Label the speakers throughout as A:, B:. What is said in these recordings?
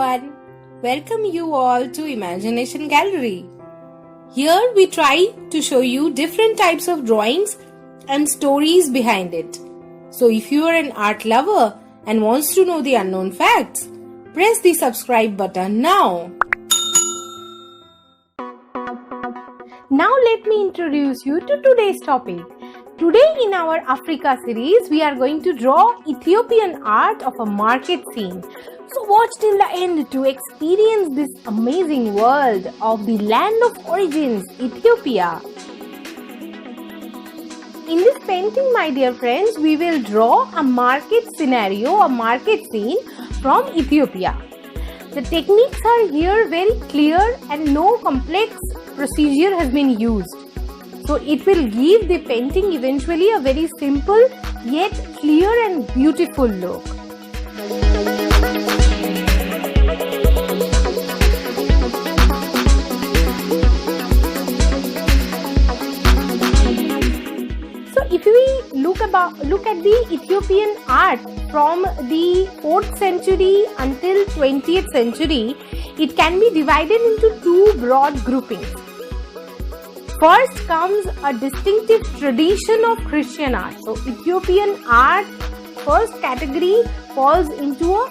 A: everyone. Welcome you all to Imagination Gallery. Here we try to show you different types of drawings and stories behind it. So if you are an art lover and wants to know the unknown facts, press the subscribe button now. Now let me introduce you to today's topic. Today in our Africa series, we are going to draw Ethiopian art of a market scene. So watch till the end to experience this amazing world of the land of origins, Ethiopia. In this painting, my dear friends, we will draw a market scenario, a market scene from Ethiopia. The techniques are here very clear and no complex procedure has been used. So it will give the painting eventually a very simple yet clear and beautiful look. So if we look at the Ethiopian art from the 4th century until 20th century, it can be divided into two broad groupings. First comes a distinctive tradition of Christian art. So Ethiopian art, first category, falls into a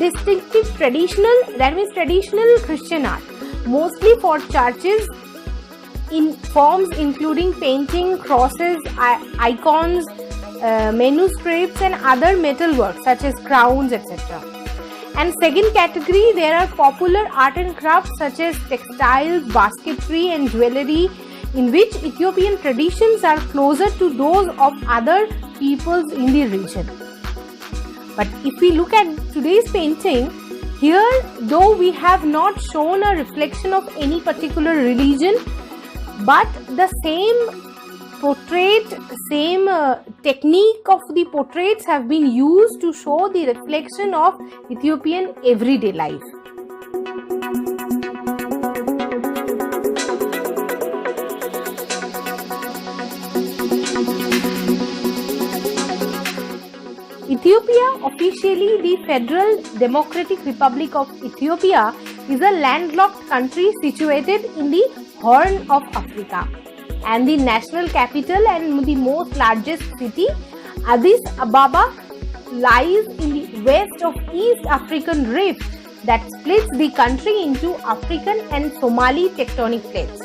A: distinctive traditional Christian art, mostly for churches in forms including painting, crosses, icons, manuscripts and other metalwork such as crowns, etc. And second category, there are popular art and crafts such as textiles, basketry and jewellery, in which Ethiopian traditions are closer to those of other peoples in the region. But if we look at today's painting, here though we have not shown a reflection of any particular religion, but the same portrait, same technique of the portraits have been used to show the reflection of Ethiopian everyday life. Ethiopia, officially the Federal Democratic Republic of Ethiopia, is a landlocked country situated in the Horn of Africa. And the national capital and the most largest city, Addis Ababa, lies in the west of East African Rift that splits the country into African and Somali tectonic plates.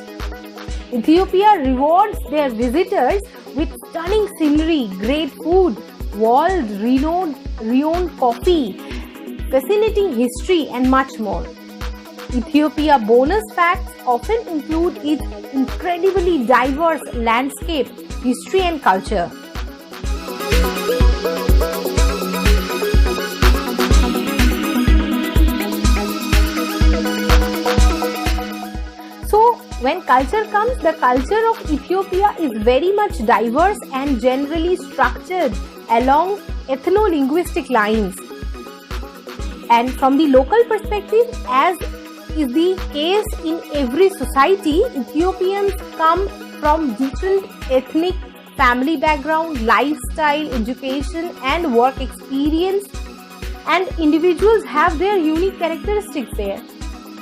A: Ethiopia rewards their visitors with stunning scenery, great food, world-renowned coffee, fascinating history and much more. Ethiopia bonus facts often include its incredibly diverse landscape, history and culture. So, when culture comes, the culture of Ethiopia is very much diverse and generally structured along ethno-linguistic lines. And from the local perspective, as is the case in every society, Ethiopians come from different ethnic, family background, lifestyle, education and work experience, and individuals have their unique characteristics there.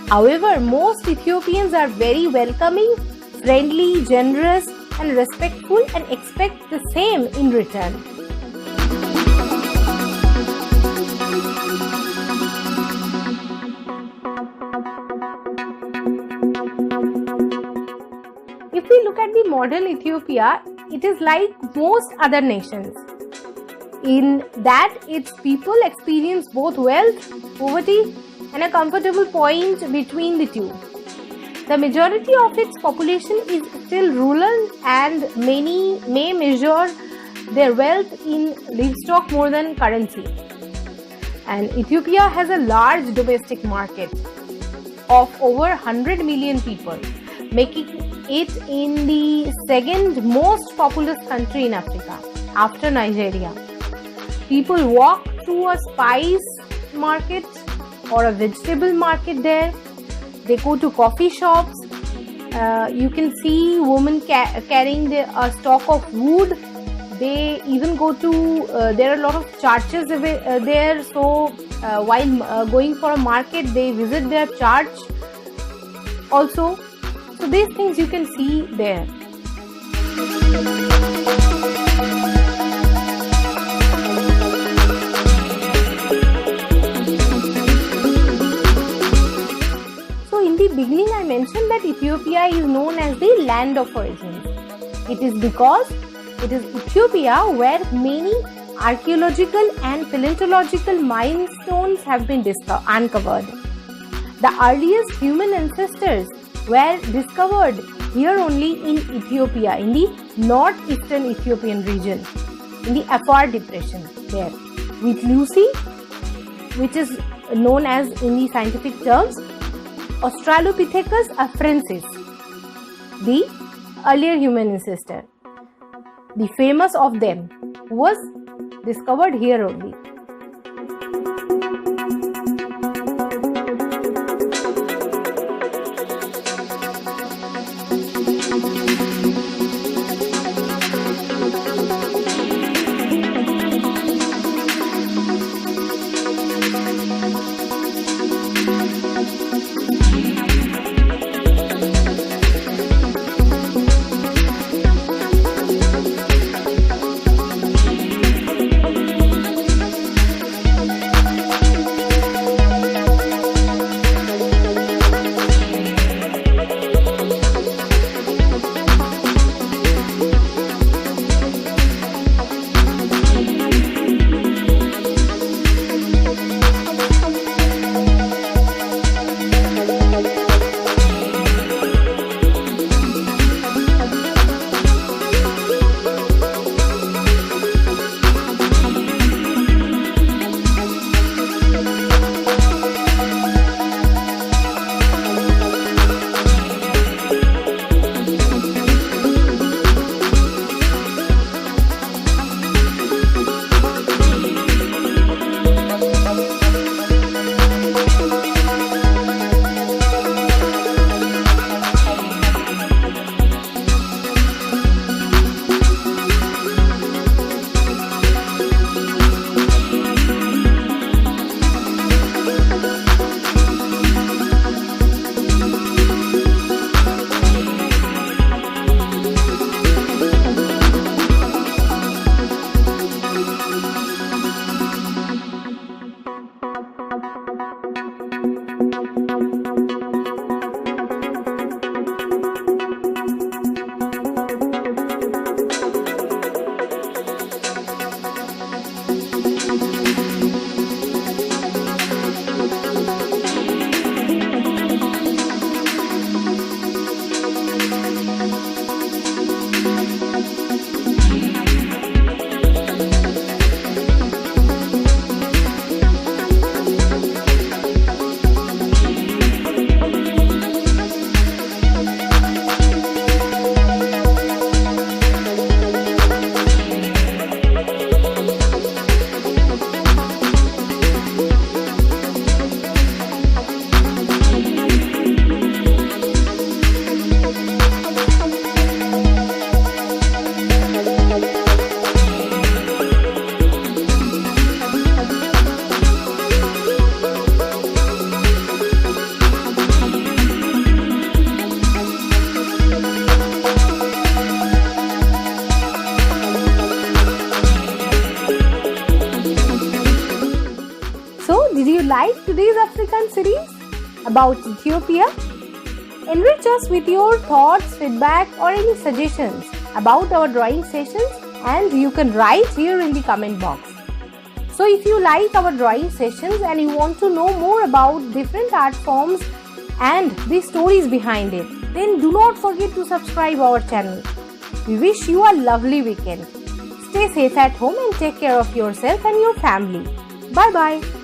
A: However, most Ethiopians are very welcoming, friendly, generous and respectful and expect the same in return. If we look at the modern Ethiopia, it is like most other nations, in that its people experience both wealth, poverty and a comfortable point between the two. The majority of its population is still rural and many may measure their wealth in livestock more than currency. And Ethiopia has a large domestic market of over 100 million people, making it in the second most populous country in Africa after Nigeria. People walk through a spice market or a vegetable market there. They go to coffee shops. You can see women carrying a stock of wood They even go to, there are a lot of churches there, so while going for a market, they visit their church also. So these things you can see there. So in the beginning I mentioned that Ethiopia is known as the land of origins. It is because it is Ethiopia where many archaeological and paleontological milestones have been uncovered. The earliest human ancestors were discovered here only in Ethiopia, in the northeastern Ethiopian region, in the Afar depression there, with Lucy, which is known as in the scientific terms Australopithecus afarensis, the earlier human ancestor. The famous of them was discovered here only. Did you like today's African series about Ethiopia? Enrich us with your thoughts, feedback or any suggestions about our drawing sessions, and you can write here in the comment box. So if you like our drawing sessions and you want to know more about different art forms and the stories behind it, then do not forget to subscribe our channel. We wish you a lovely weekend. Stay safe at home and take care of yourself and your family. Bye bye.